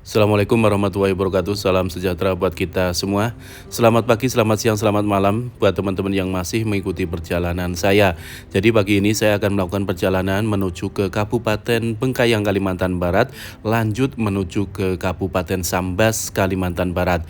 Assalamualaikum warahmatullahi wabarakatuh. Salam sejahtera buat kita semua. Selamat pagi, selamat siang, selamat malam buat teman-teman yang masih mengikuti perjalanan saya. Jadi pagi ini saya akan melakukan perjalanan menuju ke Kabupaten Bengkayang, Kalimantan Barat, lanjut menuju ke Kabupaten Sambas, Kalimantan Barat.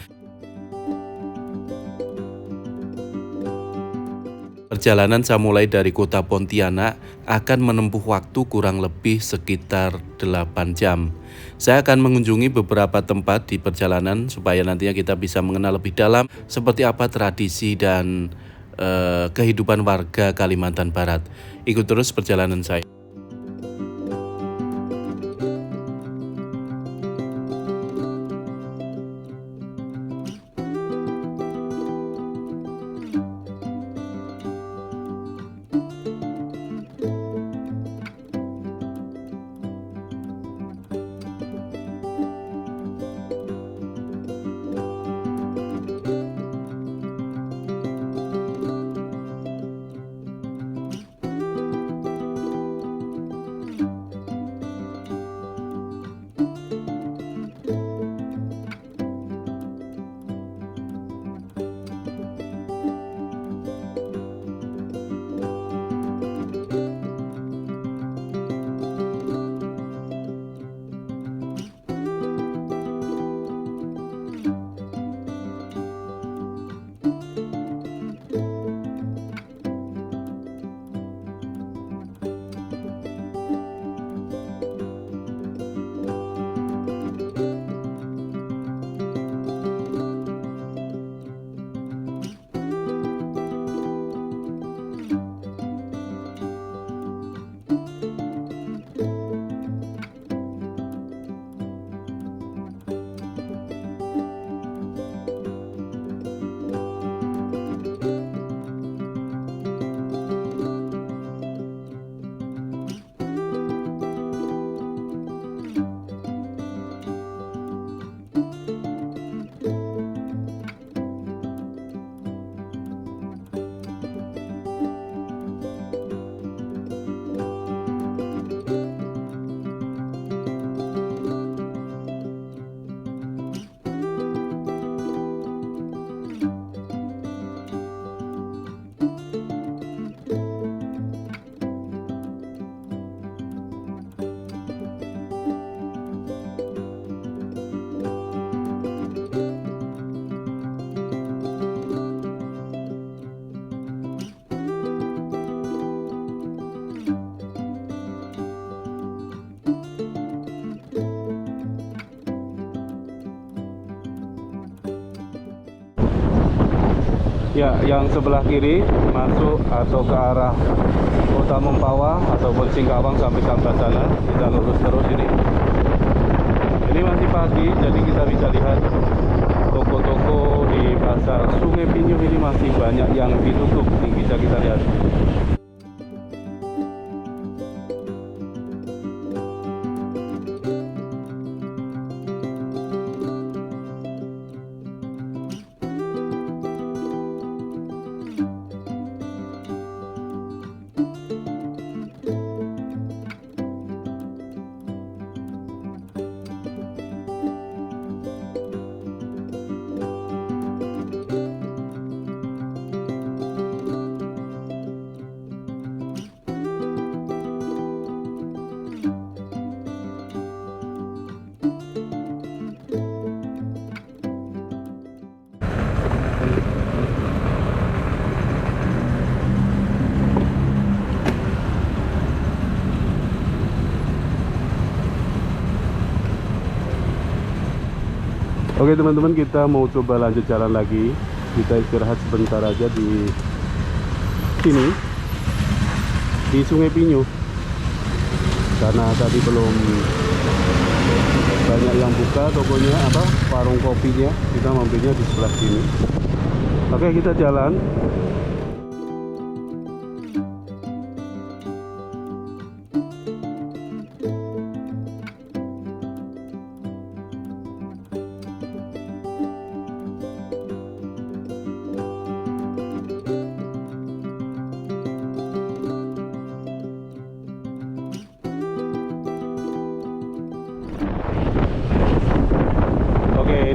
Perjalanan saya mulai dari kota Pontianak akan menempuh waktu kurang lebih sekitar 8 jam. Saya akan mengunjungi beberapa tempat di perjalanan supaya nantinya kita bisa mengenal lebih dalam seperti apa tradisi dan kehidupan warga Kalimantan Barat. Ikut terus perjalanan saya. Ya, yang sebelah kiri masuk atau ke arah Kota Mempawah ataupun Singkawang sampai Sambas sana, kita lurus terus ini. Ini masih pagi, jadi kita bisa lihat toko-toko di pasar Sungai Pinyuh ini masih banyak yang ditutup. Ini bisa kita lihat. Oke teman-teman, kita mau coba lanjut jalan lagi. Kita istirahat sebentar aja di sini, di Sungai Pinyuh, karena tadi belum banyak yang buka tokonya, warung kopinya. Kita mampirnya di sebelah sini. Oke, kita jalan.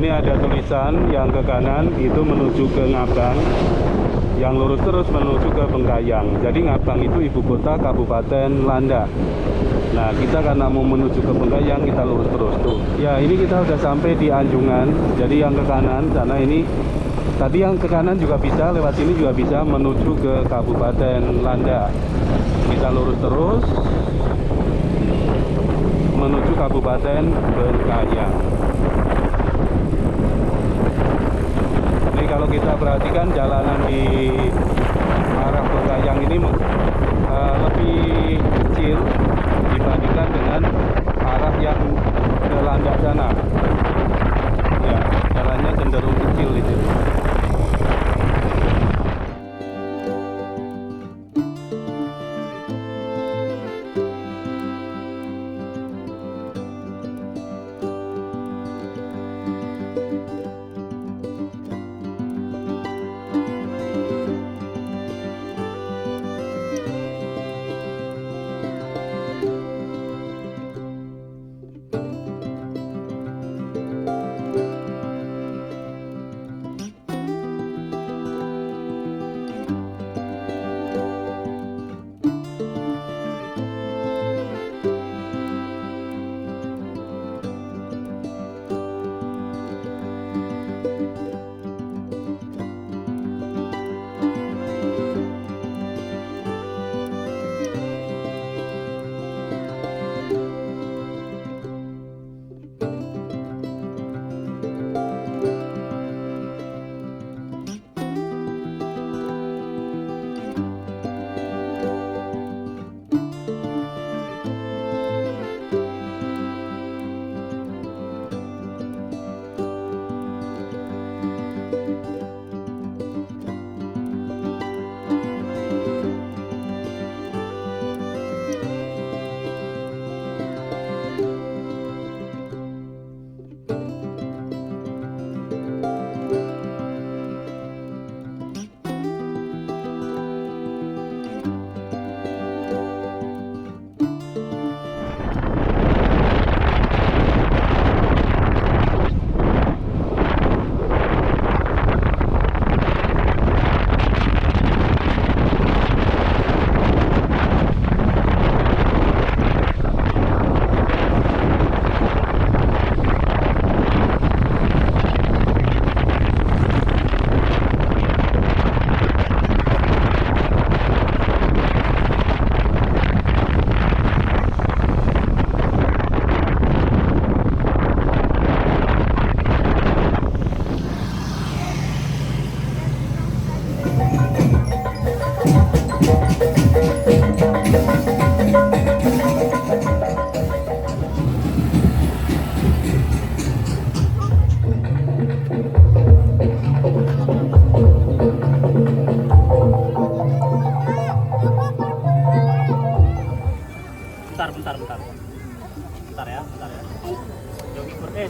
ini ada tulisan yang ke kanan itu menuju ke Ngabang, yang lurus terus menuju ke Bengkayang. Jadi Ngabang itu ibu kota Kabupaten Landa. Nah, kita karena mau menuju ke Bengkayang, kita lurus terus tuh. Ya, ini kita udah sampai di Anjungan. Jadi yang ke kanan sana ini, tadi yang ke kanan juga bisa, lewat sini juga bisa menuju ke Kabupaten Landa. Kita lurus terus menuju Kabupaten Bengkayang. Ini kalau kita perhatikan jalanan di arah Bengkayang ini lebih kecil dibandingkan dengan arah yang ke Landa sana. Ya, jalannya cenderung kecil di sini.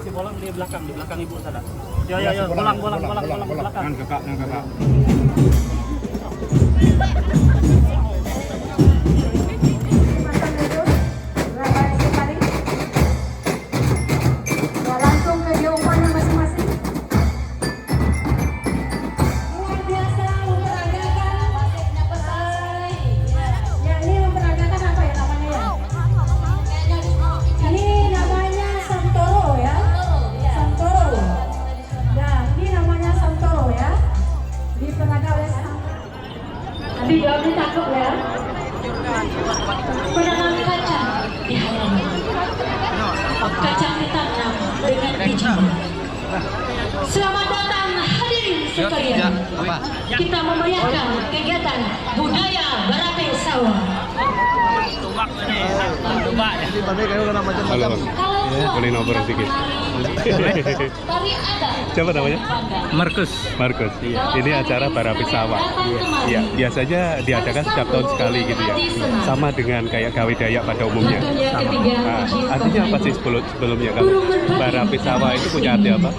Si bolang di belakang ibu sana. Yo, bolang ke belakang. Kakak. Tapi jawabnya cakep ya. Penanam kacang di halaman. Kacang ditanam dengan bijak. Selamat datang hadirin sekalian. Kita memeriahkan kegiatan budaya Barape Sawah. Halo, boleh nomor sedikit. Tari ada. Siapa namanya? Markus. Iya. Ini acara Barape Sawah. Iya, biasanya diadakan setiap tahun sekali gitu ya. Sama dengan kayak Gawe Dayak pada umumnya. Nah, artinya apa sih sebelumnya kalau Barape Sawah itu punya arti apa?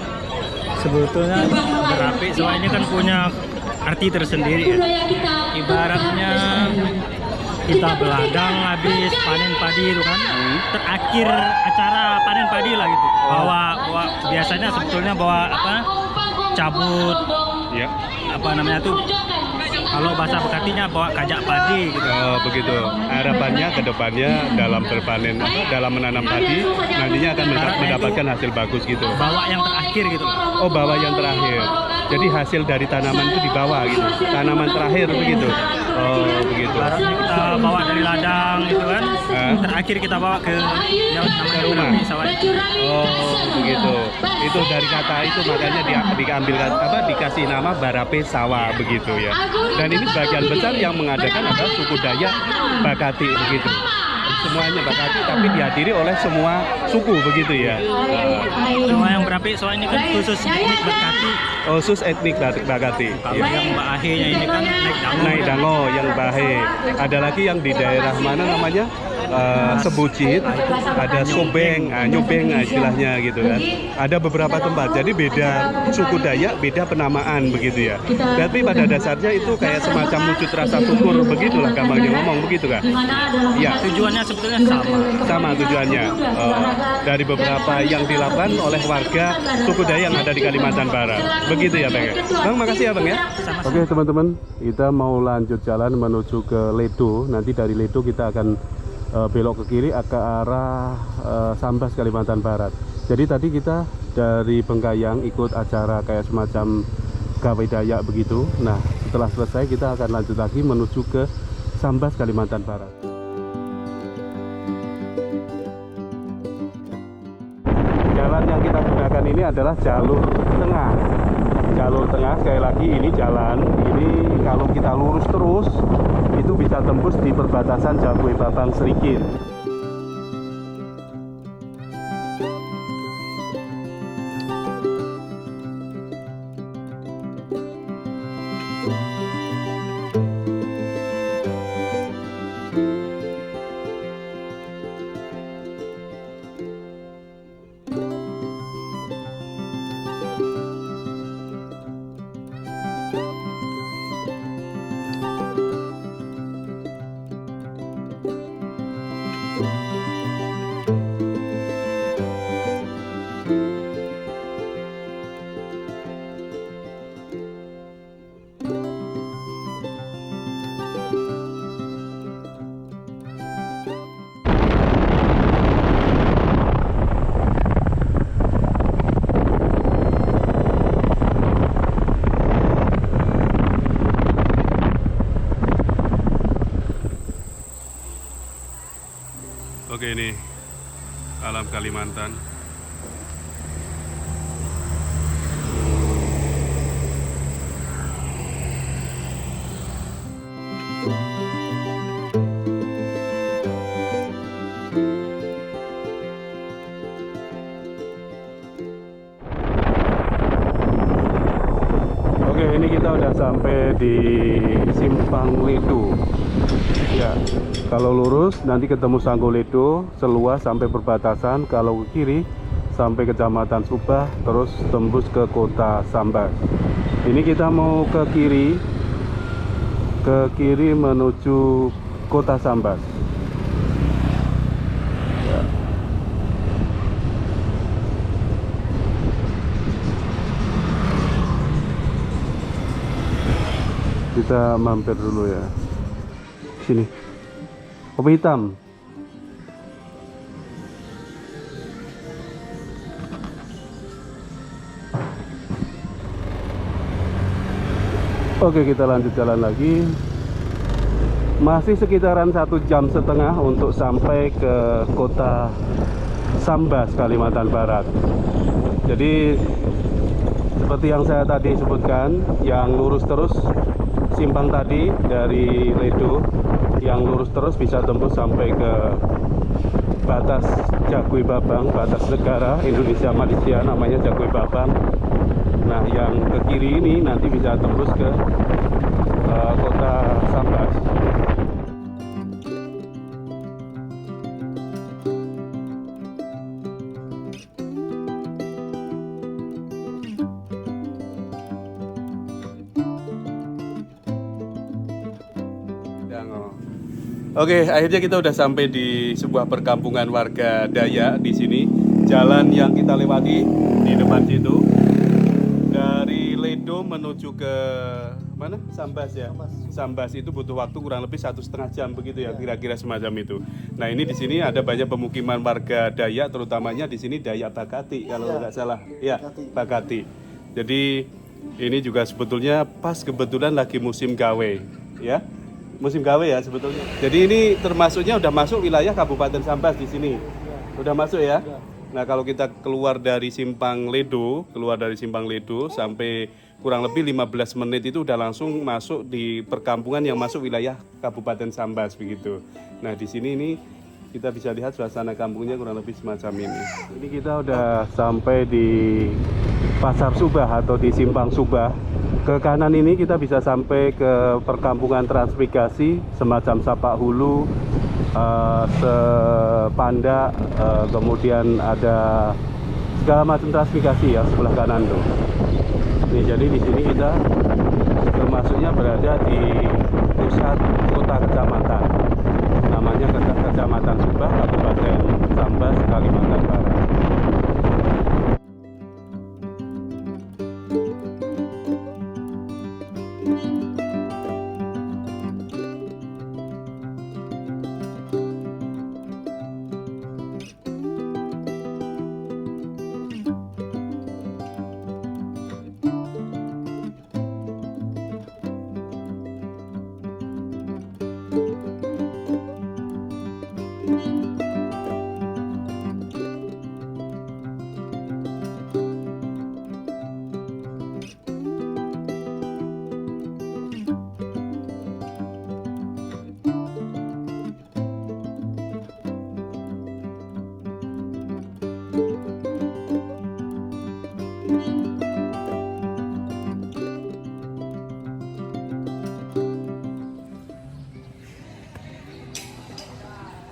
Sebetulnya Barape Sawah ini kan punya arti tersendiri ya. Ibaratnya kita beladang habis panen padi itu kan, terakhir acara panen padi lah gitu. Bawa biasanya sebetulnya bawa apa? Cabut, Ya. apa namanya tuh? Kalau bahasa Bekatinya bawa kajak padi gitu. Oh, begitu. Harapannya ke depannya dalam berpanen dalam menanam padi nantinya akan mendapatkan hasil bagus gitu. Bawa yang terakhir gitu. Oh, bawa yang terakhir. Jadi hasil dari tanaman itu dibawa gitu. Tanaman terakhir begitu. Oh, begitu. Barunya kita bawa dari ladang gitu kan. Terakhir kita bawa ke yang namanya rumah. sawah. Oh, begitu. Itu dari kata itu makanya diambil dikasih nama Barape Sawah begitu ya. Dan ini sebagian besar yang mengadakan adalah suku Dayak Bakati begitu. Semuanya Bakati tapi dihadiri oleh semua suku begitu ya. Cuma yang berapa soalnya kan khusus etnik Bekati. Khusus etnik Bakati. Kalau Ya. yang Mbak Ahe-nya ini kan Naik Dango yang Bahe. Ada lagi yang di daerah mana namanya? Sebucit, ada Sobeng, Nyobeng istilahnya gitu kan. Ada beberapa tempat. Jadi beda suku Dayak, beda penamaan begitu ya. Tapi pada dasarnya itu kayak semacam wujud rasa syukur begitulah gampangnya ngomong begitu kan. Ya, tujuannya sebetulnya sama. sama tujuannya. Dari beberapa yang dilakukan oleh warga suku Dayak yang ada di Kalimantan Barat. Begitu ya, Bang. Bang, makasih ya, Bang ya. Oke, teman-teman, kita mau lanjut jalan menuju ke Ledo. Nanti dari Ledo kita akan belok ke kiri ke arah Sambas Kalimantan Barat. Jadi tadi kita dari Bengkayang ikut acara kayak semacam gawe Dayak begitu. Nah, setelah selesai kita akan lanjut lagi menuju ke Sambas Kalimantan Barat. Jalan yang kita gunakan ini adalah jalur tengah. Jalur tengah, sekali lagi ini jalan ini kalau kita lurus terus itu bisa tembus di perbatasan Jagwe Babang Serikir. Oke, ini alam Kalimantan. Oke, ini kita udah sampai di Simpang Ledo. Ya, kalau lurus nanti ketemu Sanggoledo, seluas sampai perbatasan. Kalau ke kiri sampai Kecamatan Subah, terus tembus ke kota Sambas. Ini kita mau ke kiri menuju kota Sambas. Ya. Kita mampir dulu ya. Sini. Kopi hitam. Oke, kita lanjut jalan lagi. Masih sekitaran 1,5 jam untuk sampai ke kota Sambas, Kalimantan Barat. Jadi seperti yang saya tadi sebutkan, yang lurus terus simpang tadi dari Ledo, yang lurus terus bisa tembus sampai ke batas Jagwe Babang, batas negara Indonesia Malaysia, namanya Jagwe Babang. Nah, yang ke kiri ini nanti bisa tembus ke kota Sambas. Oke, akhirnya kita udah sampai di sebuah perkampungan warga Dayak di sini. jalan yang kita lewati di depan situ. Dari Ledo menuju ke mana? Sambas ya. Sambas itu butuh waktu kurang lebih 1,5 jam begitu ya, kira-kira semacam itu. Nah ini di sini ada banyak pemukiman warga Dayak, terutamanya di sini Dayak Bakati kalau nggak salah. Ya, Bakati. Jadi ini juga sebetulnya pas kebetulan lagi musim gawe, ya. Musim gawe ya sebetulnya. Jadi ini termasuknya udah masuk wilayah Kabupaten Sambas di sini. Udah masuk ya. Nah kalau kita keluar dari Simpang Ledo sampai kurang lebih 15 menit itu udah langsung masuk di perkampungan yang masuk wilayah Kabupaten Sambas begitu. Nah di sini ini kita bisa lihat suasana kampungnya kurang lebih semacam ini. Ini kita udah sampai di Pasar Subah atau di Simpang Subah. Ke kanan ini kita bisa sampai ke perkampungan transmigrasi semacam Sapak Hulu, Sepandak, kemudian ada segala macam transmigrasi ya sebelah kanan tuh. Nih, jadi di sini kita termasuknya berada di pusat kota kecamatan, namanya Kecamatan Subah, Kabupaten Sambas, Kalimantan Barat.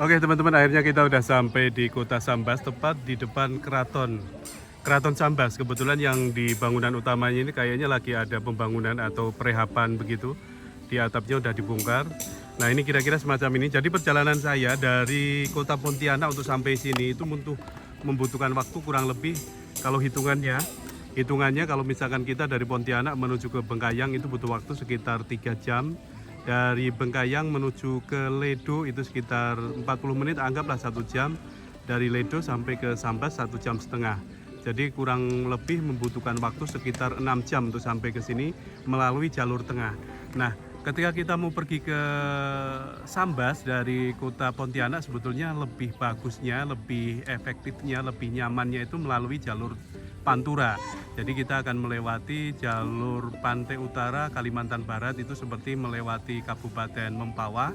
Oke teman-teman, akhirnya kita udah sampai di kota Sambas, tepat di depan Keraton Sambas. Kebetulan yang di bangunan utamanya ini kayaknya lagi ada pembangunan atau perehapan begitu. Di atapnya udah dibongkar. Nah ini kira-kira semacam ini. Jadi perjalanan saya dari kota Pontianak untuk sampai sini itu membutuhkan waktu kurang lebih, kalau hitungannya kalau misalkan kita dari Pontianak menuju ke Bengkayang itu butuh waktu sekitar 3 jam. Dari Bengkayang menuju ke Ledo itu sekitar 40 menit, anggaplah 1 jam. Dari Ledo sampai ke Sambas 1,5 jam. Jadi kurang lebih membutuhkan waktu sekitar 6 jam untuk sampai ke sini melalui jalur tengah. Nah, ketika kita mau pergi ke Sambas dari kota Pontianak, sebetulnya lebih bagusnya, lebih efektifnya, lebih nyamannya itu melalui jalur Pantura. Jadi kita akan melewati jalur pantai utara Kalimantan Barat, itu seperti melewati Kabupaten Mempawah,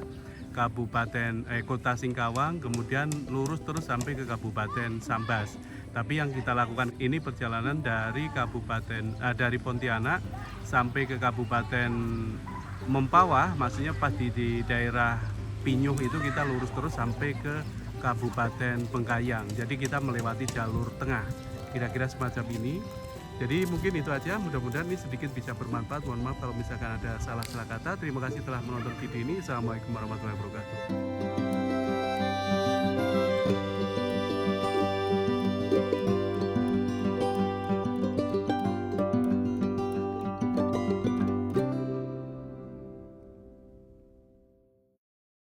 Kota Singkawang, kemudian lurus terus sampai ke Kabupaten Sambas. Tapi yang kita lakukan ini perjalanan dari dari Pontianak sampai ke Kabupaten Mempawah, maksudnya pas di daerah Pinyuh itu kita lurus terus sampai ke Kabupaten Bengkayang. Jadi kita melewati jalur tengah. Kira-kira semacam ini. Jadi mungkin itu aja, mudah-mudahan ini sedikit bisa bermanfaat. Mohon maaf kalau misalkan ada salah-salah kata. Terima kasih telah menonton video ini. Assalamualaikum warahmatullahi wabarakatuh.